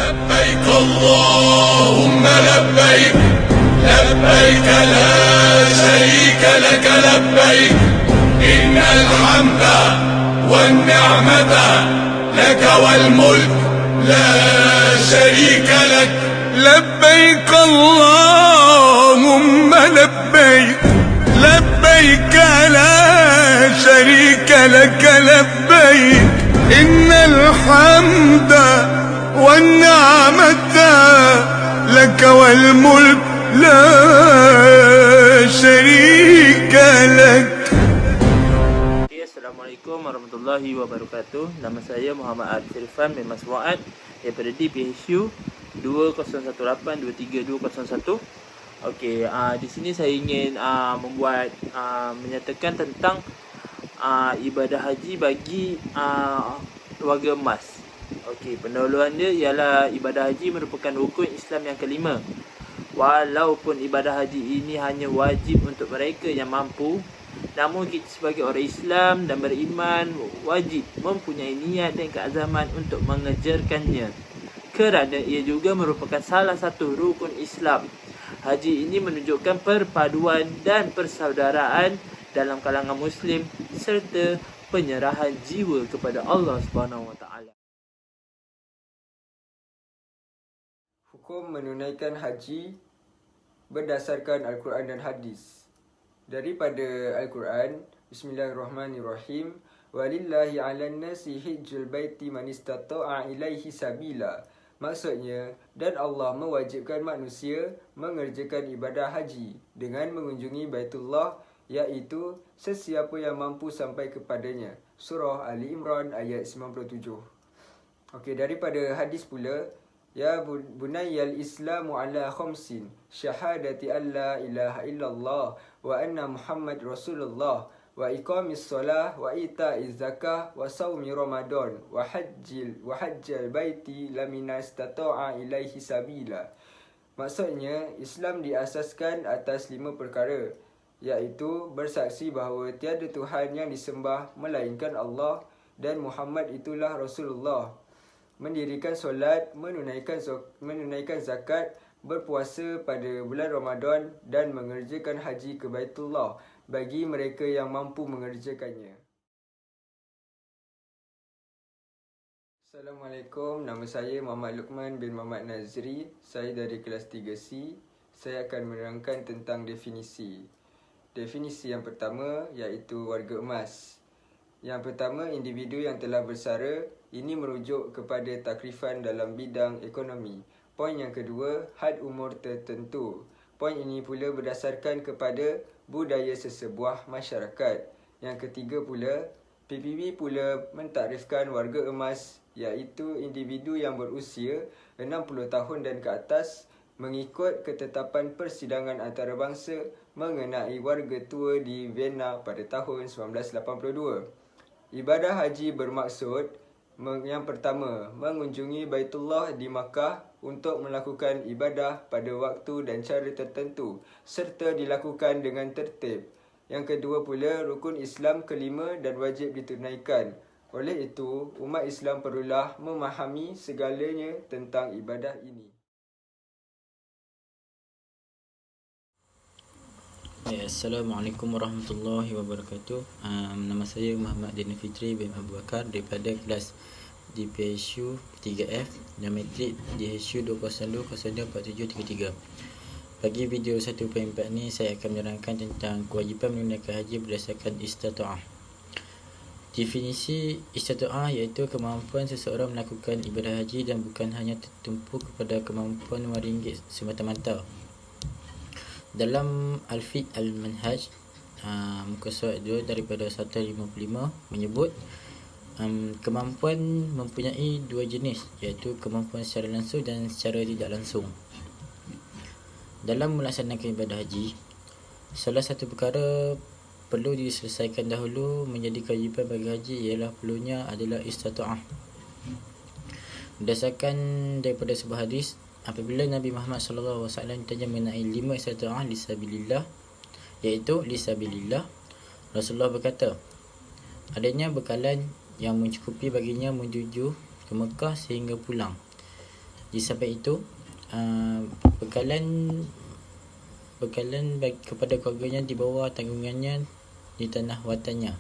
لبيك اللهم لبيك لبيك لا شريك لك لبيك إن الحمد والنعمة لك والملك لا شريك لك لبيك اللهم لبيك لبيك لا شريك لك لبيك إن الحمد والنعمة لك والملك لا شريك لك. Assalamualaikum warahmatullahi wabarakatuh. Nama saya Muhammad Arif Irfan bin Mas Fuad daripada DPHU 2018232001. Okey, di sini saya ingin menyatakan tentang ibadah haji bagi warga emas. Okey, pendahuluan dia ialah ibadah haji merupakan rukun Islam yang kelima. Walaupun ibadah haji ini hanya wajib untuk mereka yang mampu, namun kita sebagai orang Islam dan beriman wajib mempunyai niat dan keazaman untuk mengejarkannya, kerana ia juga merupakan salah satu rukun Islam. Haji ini menunjukkan perpaduan dan persaudaraan dalam kalangan Muslim serta penyerahan jiwa kepada Allah Subhanahu Wa Taala. Hukum menunaikan haji berdasarkan Al-Quran dan Hadis. Daripada Al-Quran, Bismillahirrahmanirrahim. Walillahi 'alan nasi hijjul baiti man istata'a ilaihi sabila. Maksudnya, dan Allah mewajibkan manusia mengerjakan ibadah haji dengan mengunjungi Baitullah, iaitu sesiapa yang mampu sampai kepadanya. Surah Ali Imran ayat 97. Okey, daripada hadis pula, ya bunayyal islamu ala khamsin syahadati an la ilaha illallah wa anna Muhammad Rasulullah wa iqamis solah wa ita'iz zakah wa saumi ramadan wa hajjal baiti lamina istata'a ilaihi sabila. Maksudnya, Islam diasaskan atas 5 perkara, iaitu bersaksi bahawa tiada Tuhan yang disembah melainkan Allah dan Muhammad itulah Rasulullah, mendirikan solat, menunaikan zakat, berpuasa pada bulan Ramadan dan mengerjakan haji ke Baitullah bagi mereka yang mampu mengerjakannya. Assalamualaikum, nama saya Muhammad Luqman bin Muhammad Nazri. Saya dari kelas 3C. Saya akan menerangkan tentang definisi. Definisi yang pertama iaitu warga emas. Yang pertama, individu yang telah bersara. Ini merujuk kepada takrifan dalam bidang ekonomi. Poin yang kedua, had umur tertentu. Poin ini pula berdasarkan kepada budaya sesebuah masyarakat. Yang ketiga pula, PBB pula mentakrifkan warga emas, iaitu individu yang berusia 60 tahun dan ke atas, mengikut ketetapan persidangan antarabangsa mengenai warga tua di Vienna pada tahun 1982. Ibadah haji bermaksud yang pertama, mengunjungi Baitullah di Makkah untuk melakukan ibadah pada waktu dan cara tertentu serta dilakukan dengan tertib. Yang kedua pula, rukun Islam kelima dan wajib ditunaikan. Oleh itu, umat Islam perlulah memahami segalanya tentang ibadah ini. Assalamualaikum warahmatullahi wabarakatuh. Nama saya Muhammad Dina Fitri bin Abu Bakar daripada kelas DPHU 3F dan metrik DHU 2020024733. Bagi video 1.4 ni, saya akan menerangkan tentang kewajipan menunaikan haji berdasarkan istata'ah. Definisi istata'ah iaitu kemampuan seseorang melakukan ibadah haji dan bukan hanya tertumpu kepada kemampuan wang ringgit semata-mata. Dalam Al-Fiqh Al-Manhaj muka surat 2 daripada 155 menyebut kemampuan mempunyai 2 jenis, iaitu kemampuan secara langsung dan secara tidak langsung. Dalam melaksanakan ibadah haji, salah satu perkara perlu diselesaikan dahulu menjadi kewajipan bagi haji ialah perlunya adalah istata'ah. Berdasarkan daripada sebuah hadis, apabila Nabi Muhammad SAW ditanya mengenai 5 istata'ah lisabilillah, iaitu lisabilillah, Rasulullah berkata, adanya bekalan yang mencukupi baginya menuju ke Mekah sehingga pulang. Di samping itu, bekalan bagi kepada keluarganya di bawah tanggungannya di tanah watannya.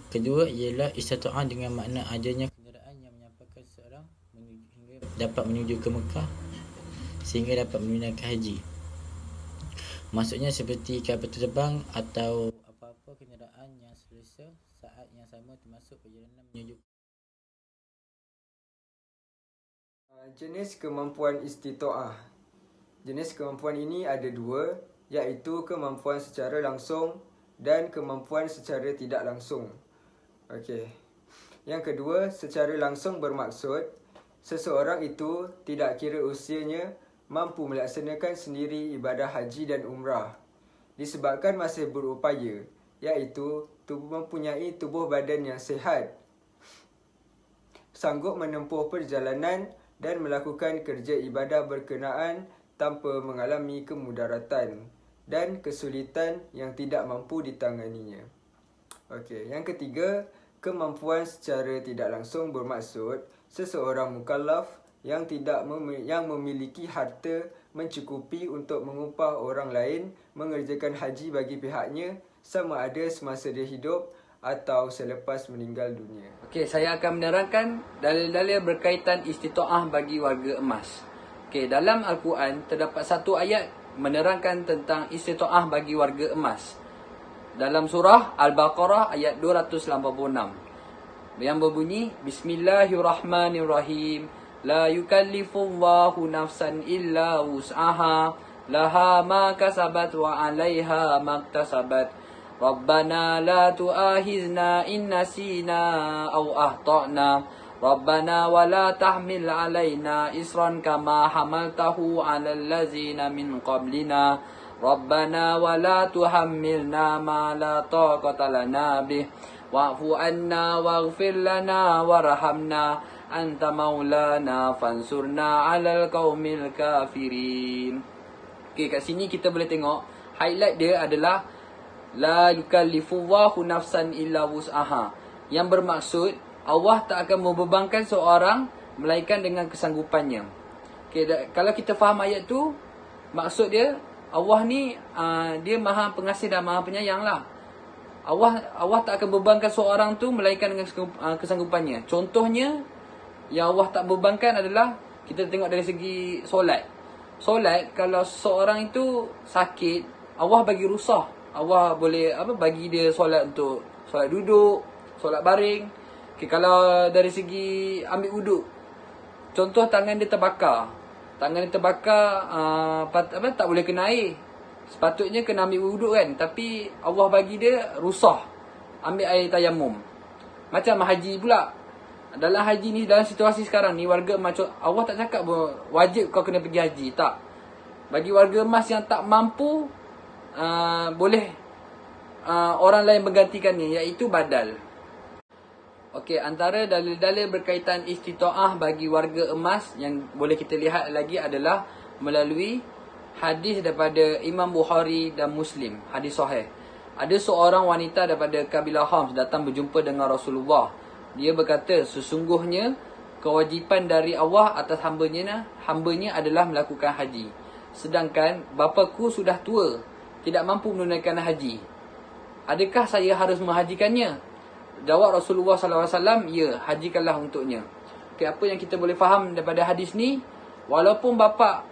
Kedua ialah istita'ah dengan makna adanya kenderaan yang menyampaikan seseorang hingga dapat menuju ke Mekah sehingga dapat menunaikan haji. Maksudnya seperti kapal terbang atau apa-apa kenderaan yang selesa saat yang sama, termasuk perjalanan menuju. Jenis kemampuan istita'ah. Jenis kemampuan ini ada dua, iaitu kemampuan secara langsung dan kemampuan secara tidak langsung. Okey. Yang kedua, secara langsung bermaksud seseorang itu tidak kira usianya mampu melaksanakan sendiri ibadah haji dan umrah disebabkan masih berupaya, iaitu mempunyai tubuh badan yang sihat, sanggup menempuh perjalanan dan melakukan kerja ibadah berkenaan tanpa mengalami kemudaratan dan kesulitan yang tidak mampu ditanganinya. Okey, yang ketiga, kemampuan secara tidak langsung bermaksud seseorang mukallaf yang memiliki harta mencukupi untuk mengupah orang lain mengerjakan haji bagi pihaknya, sama ada semasa dia hidup atau selepas meninggal dunia. Okey, saya akan menerangkan dalil-dalil berkaitan istita'ah bagi warga emas. Okey, dalam Al-Quran terdapat satu ayat menerangkan tentang istita'ah bagi warga emas. Dalam surah Al-Baqarah ayat 286 yang berbunyi, Bismillahirrahmanirrahim. La yukallifullahu nafsan illa wus'aha, laha ma kasabat wa 'alaiha maktasabat. Rabbana la tu'akhizna in nasina aw akhtana. Rabbana wa la tahmil 'alaina isran kama hamaltahu 'alal ladzina min qablina. Rabbana wa la tuhammilna ma la taqata lana bih. Wa'fu 'anna waghfir lana warhamna. Anta maulana fansurna 'alal qaumil kafirin. Okey, kat sini kita boleh tengok highlight dia adalah la yukallifullahu nafsan illa wus'aha, yang bermaksud Allah tak akan membebankan seorang melainkan dengan kesanggupannya. Okey, kalau kita faham ayat tu, maksud dia Allah ni dia Maha Pengasih dan Maha Penyayang lah. Allah tak akan bebankan seorang tu melainkan dengan kesanggupannya. Contohnya yang Allah tak bebankan adalah kita tengok dari segi solat. Solat, kalau seorang itu sakit, Allah bagi rusah. Allah boleh bagi dia solat untuk solat duduk, solat baring. Okay, kalau dari segi ambil wuduk, contoh tangan dia terbakar. Tangan dia terbakar, tak boleh kena air. Sepatutnya kena ambil wuduk kan, tapi Allah bagi dia rusah, ambil air tayamum. Macam haji pula. Dalam haji ni, dalam situasi sekarang ni, warga emas, Allah tak cakap wajib kau kena pergi haji. Tak. Bagi warga emas yang tak mampu, boleh orang lain menggantikannya, iaitu badal. Okey, antara dalil-dalil berkaitan istita'ah bagi warga emas yang boleh kita lihat lagi adalah melalui hadis daripada Imam Bukhari dan Muslim, hadis sahih. Ada seorang wanita daripada kabilah Khams datang berjumpa dengan Rasulullah. Dia berkata, sesungguhnya kewajipan dari Allah atas hambanya adalah melakukan haji. Sedangkan bapaku sudah tua, tidak mampu menunaikan haji. Adakah saya harus menghajikannya? Jawab Rasulullah SAW, ya, hajikanlah untuknya. Okay, apa yang kita boleh faham daripada hadis ni, walaupun bapa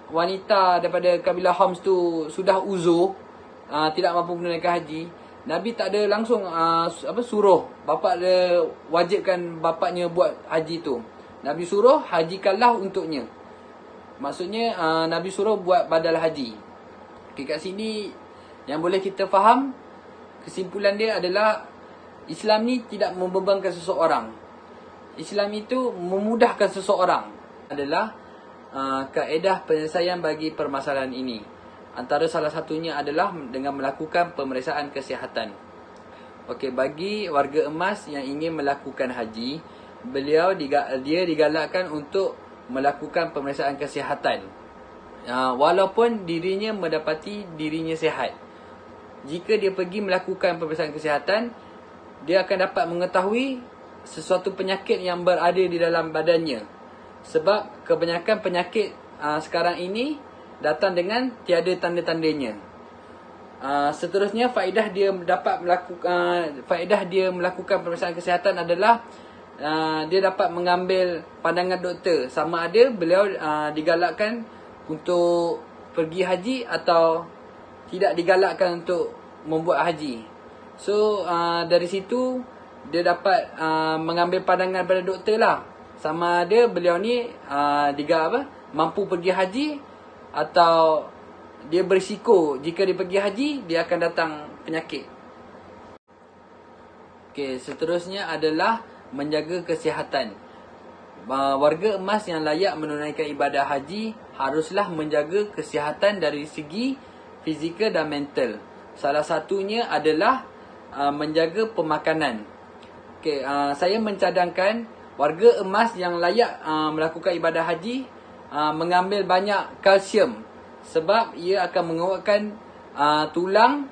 wanita daripada kabilah Khams tu sudah uzur, tidak mampu menunaikan haji, Nabi tak ada langsung suruh bapa dia wajibkan bapaknya buat haji tu. Nabi suruh hajikanlah untuknya. Maksudnya Nabi suruh buat badal haji. Okay, kat sini yang boleh kita faham, kesimpulan dia adalah Islam ni tidak membebankan seseorang. Islam itu memudahkan seseorang. Adalah kaedah penyelesaian bagi permasalahan ini. Antara salah satunya adalah dengan melakukan pemeriksaan kesihatan. Okey, bagi warga emas yang ingin melakukan haji, dia digalakkan untuk melakukan pemeriksaan kesihatan. Walaupun dirinya mendapati dirinya sihat. Jika dia pergi melakukan pemeriksaan kesihatan, dia akan dapat mengetahui sesuatu penyakit yang berada di dalam badannya. Sebab kebanyakan penyakit sekarang ini datang dengan tiada tanda-tandanya. Seterusnya faedah dia melakukan pemeriksaan kesihatan adalah dia dapat mengambil pandangan doktor sama ada beliau digalakkan untuk pergi haji atau tidak digalakkan untuk membuat haji. So dari situ dia dapat mengambil pandangan pada doktor lah, sama ada beliau ni mampu pergi haji atau dia berisiko jika dia pergi haji dia akan datang penyakit. Okey, seterusnya adalah menjaga kesihatan. Warga emas yang layak menunaikan ibadah haji haruslah menjaga kesihatan dari segi fizikal dan mental. Salah satunya adalah menjaga pemakanan. Okey, saya mencadangkan warga emas yang layak melakukan ibadah haji mengambil banyak kalsium sebab ia akan menguatkan tulang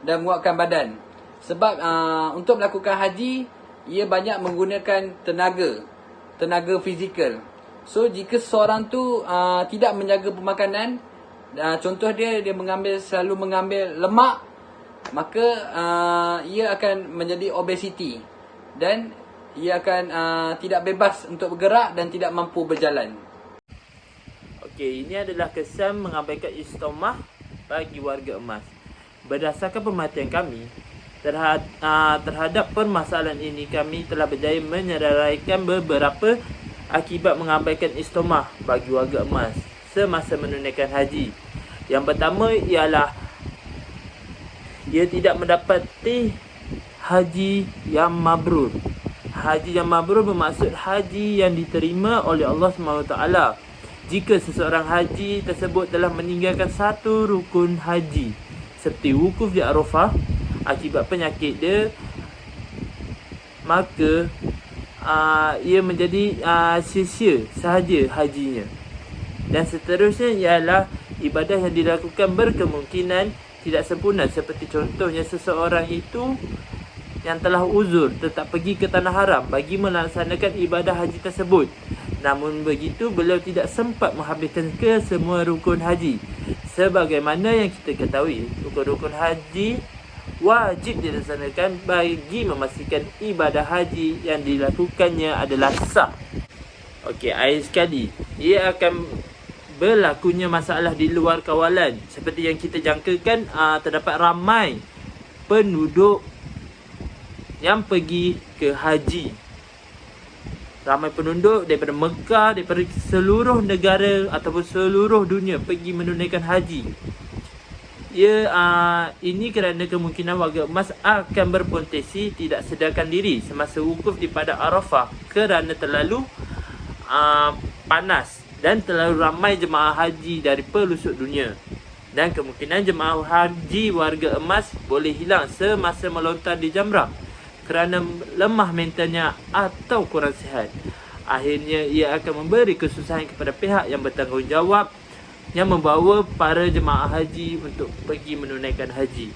dan menguatkan badan. Sebab untuk melakukan haji ia banyak menggunakan tenaga fizikal. So jika seseorang tu tidak menjaga pemakanan, contoh dia selalu mengambil lemak, maka ia akan menjadi obesiti dan ia akan tidak bebas untuk bergerak dan tidak mampu berjalan. Okey, ini adalah kesan mengabaikan istomah bagi warga emas. Berdasarkan pemerhatian kami terhadap permasalahan ini, kami telah berjaya menyeraikan beberapa akibat mengabaikan istomah bagi warga emas semasa menunaikan haji. Yang pertama ialah ia tidak mendapati haji yang mabrur. Haji yang mabrur bermaksud haji yang diterima oleh Allah SWT. Jika seseorang haji tersebut telah meninggalkan satu rukun haji seperti wukuf di Arafah akibat penyakit dia, maka ia menjadi sia-sia sahaja hajinya. Dan seterusnya ialah ibadah yang dilakukan berkemungkinan tidak sempurna, seperti contohnya seseorang itu yang telah uzur tetap pergi ke tanah haram bagi melaksanakan ibadah haji tersebut. Namun begitu beliau tidak sempat menghabiskan ke semua rukun haji. Sebagaimana yang kita ketahui, rukun-rukun haji wajib dilaksanakan bagi memastikan ibadah haji yang dilakukannya adalah sah. Okey, akhir sekali, ia akan berlakunya masalah di luar kawalan. Seperti yang kita jangkakan, terdapat ramai penduduk yang pergi ke haji. Ramai penduduk daripada Mekah, daripada seluruh negara ataupun seluruh dunia pergi menunaikan haji. Ini kerana kemungkinan warga emas akan berpotensi tidak sedarkan diri semasa wukuf di padang Arafah kerana terlalu panas dan terlalu ramai jemaah haji dari pelosok dunia. Dan kemungkinan jemaah haji warga emas boleh hilang semasa melontar di jamrah kerana lemah mentalnya atau kurang sihat. Akhirnya ia akan memberi kesusahan kepada pihak yang bertanggungjawab yang membawa para jemaah haji untuk pergi menunaikan haji.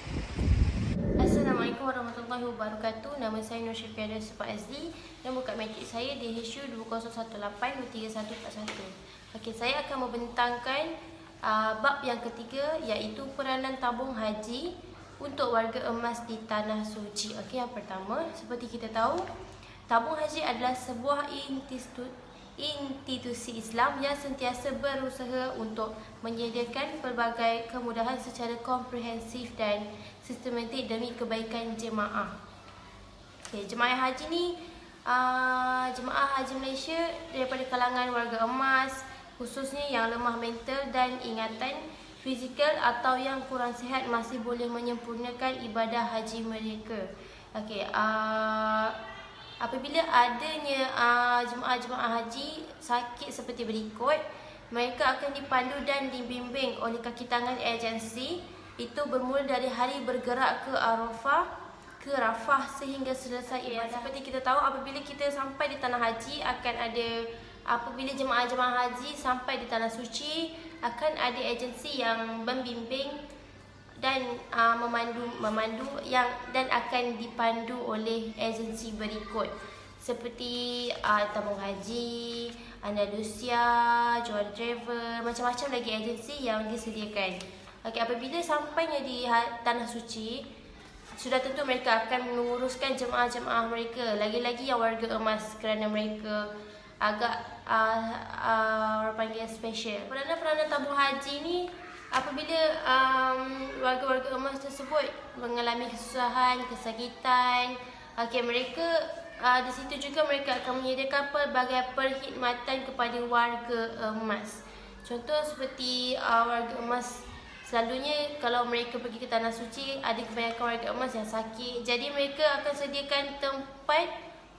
Assalamualaikum warahmatullahi wabarakatuh. Nama saya Nur Syafiada Sepak Azli dan buka matrik saya di HSU 2018-23141. Okey, saya akan membentangkan bab yang ketiga, iaitu peranan tabung haji untuk warga emas di Tanah Suci. Okey, yang pertama, seperti kita tahu, tabung haji adalah sebuah institusi Islam yang sentiasa berusaha untuk menyediakan pelbagai kemudahan secara komprehensif dan sistematik demi kebaikan jemaah. Okay, jemaah haji ni, jemaah haji Malaysia daripada kalangan warga emas, khususnya yang lemah mental dan ingatan fizikal atau yang kurang sihat, masih boleh menyempurnakan ibadah haji mereka. Okey, apabila adanya jemaah-jemaah haji sakit seperti berikut, mereka akan dipandu dan dibimbing oleh kaki tangan agensi. Itu bermula dari hari bergerak ke Arafah, ke Rafah sehingga selesai ibadah. Seperti kita tahu, apabila kita sampai di tanah haji, apabila jemaah-jemaah haji sampai di Tanah Suci, akan ada agensi yang membimbing dan memandu dan akan dipandu oleh agensi berikut, seperti tabung haji, Andalusia, Jual Travel, macam-macam lagi agensi yang disediakan. Okey, apabila sampainya di Tanah Suci, sudah tentu mereka akan menguruskan jemaah-jemaah mereka, lagi-lagi yang warga emas, kerana mereka agak orang panggil special. Peranan-peranan tabung haji ni, apabila warga-warga emas tersebut mengalami kesusahan, kesakitan, okey, mereka di situ juga mereka akan menyediakan pelbagai perkhidmatan kepada warga emas. Contoh seperti warga emas, selalunya kalau mereka pergi ke Tanah Suci, ada kebanyakan warga emas yang sakit. Jadi mereka akan sediakan tempat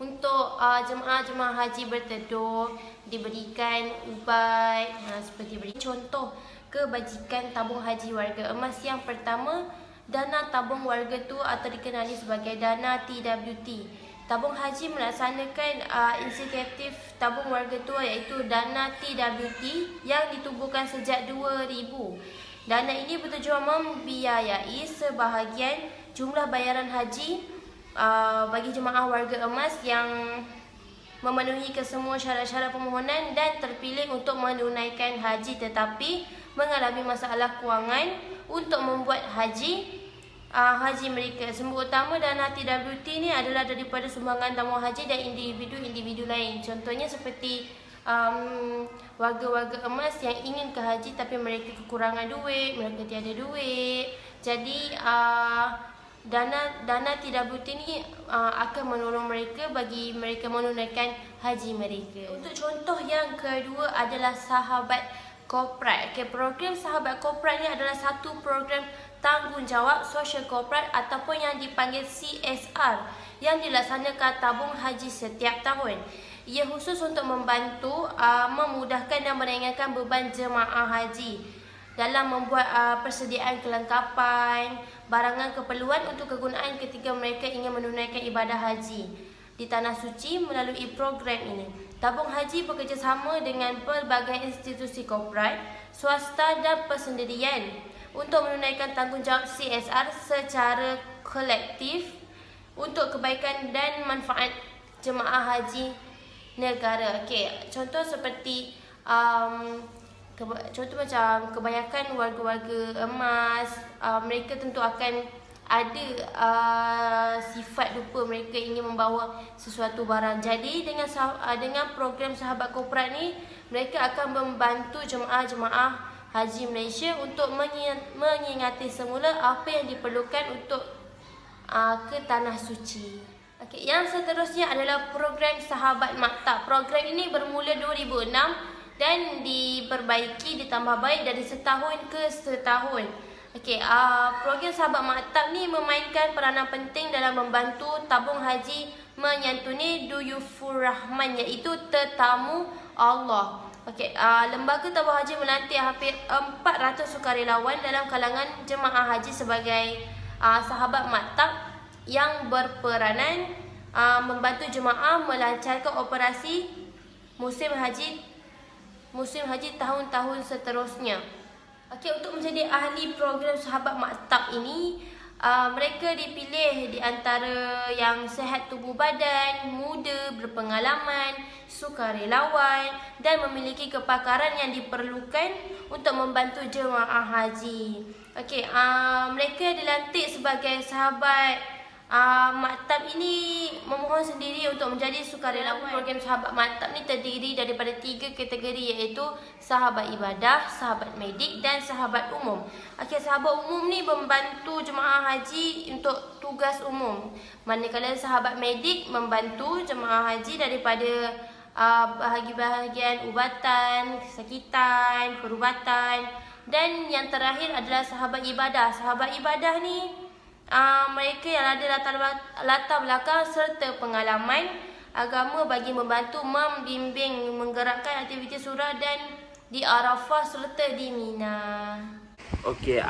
untuk jemaah-jemaah haji berteduh, diberikan ubat, seperti beri contoh kebajikan tabung haji warga emas. Yang pertama, dana tabung warga tua atau dikenali sebagai dana TWT. Tabung haji melaksanakan inisiatif tabung warga tua, iaitu dana TWT yang ditubuhkan sejak 2000. Dana ini bertujuan membiayai sebahagian jumlah bayaran haji bagi jemaah warga emas yang memenuhi kesemua syarat-syarat permohonan dan terpilih untuk menunaikan haji tetapi mengalami masalah kewangan untuk membuat haji mereka. Sumber utama dana TWT ni adalah daripada sumbangan tamu haji dan individu-individu lain. Contohnya seperti warga-warga emas yang ingin ke haji tapi mereka kekurangan duit, mereka tiada duit. Jadi dana TWT ni akan menolong mereka bagi mereka menunaikan haji mereka. Untuk contoh yang kedua adalah sahabat korporat. Okay, program sahabat korporat ni adalah satu program tanggungjawab sosial korporat ataupun yang dipanggil CSR yang dilaksanakan tabung haji setiap tahun. Ia khusus untuk membantu, memudahkan dan meringankan beban jemaah haji dalam membuat persediaan kelengkapan, barangan keperluan untuk kegunaan ketika mereka ingin menunaikan ibadah haji di Tanah Suci melalui program ini. Tabung haji bekerjasama dengan pelbagai institusi korporat, swasta dan persendirian untuk menunaikan tanggungjawab CSR secara kolektif untuk kebaikan dan manfaat jemaah haji negara. Okey, contoh seperti contoh macam kebanyakan warga-warga emas, mereka tentu akan ada sifat lupa, mereka ingin membawa sesuatu barang. Jadi dengan program sahabat korporat ni, mereka akan membantu jemaah-jemaah haji Malaysia untuk mengingati semula apa yang diperlukan untuk ke Tanah Suci. Okay, yang seterusnya adalah program Sahabat Maktab. Program ini bermula 2006 dan diperbaiki, ditambah baik dari setahun ke setahun. Okey, program Sahabat Maktab ni memainkan peranan penting dalam membantu tabung haji menyantuni Duyufur Rahman, iaitu tetamu Allah. Okey, lembaga tabung haji melantik hampir 400 sukarelawan dalam kalangan jemaah haji sebagai sahabat maktab yang berperanan membantu jemaah melancarkan operasi musim haji tahun-tahun seterusnya. Okey, untuk menjadi ahli program sahabat maktab ini, mereka dipilih di antara yang sihat tubuh badan, muda, berpengalaman, sukarelawan dan memiliki kepakaran yang diperlukan untuk membantu jemaah haji. Okey, mereka dilantik sebagai sahabat maktab ini memohon sendiri untuk menjadi sukarelawan. Program sahabat maktab ni terdiri daripada 3 kategori, iaitu sahabat ibadah, sahabat medik dan sahabat umum. Okey, sahabat umum ni membantu jemaah haji untuk tugas umum, manakala sahabat medik membantu jemaah haji daripada bahagian ubatan, kesakitan, perubatan. Dan yang terakhir adalah sahabat ibadah. Sahabat ibadah ni mereka yang ada latar belakang serta pengalaman agama bagi membantu membimbing menggerakkan aktiviti surah dan di Arafah serta di Mina. Okey,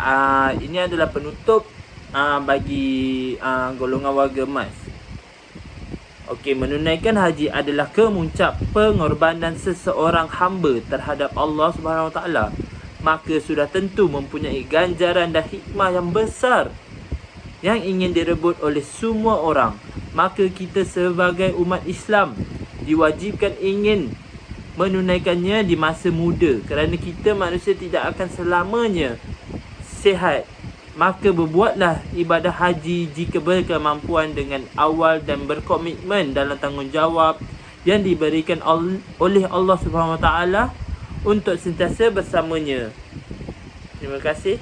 ini adalah penutup bagi golongan warga emas. Okey, menunaikan haji adalah kemuncak pengorbanan seseorang hamba terhadap Allah Subhanahu Wa Taala. Maka sudah tentu mempunyai ganjaran dan hikmah yang besar yang ingin direbut oleh semua orang. Maka kita sebagai umat Islam diwajibkan ingin menunaikannya di masa muda, kerana kita manusia tidak akan selamanya sihat. Maka berbuatlah ibadah haji jika berkemampuan dengan awal dan berkomitmen dalam tanggungjawab yang diberikan oleh Allah Subhanahu Wa Taala untuk sentiasa bersamanya. Terima kasih.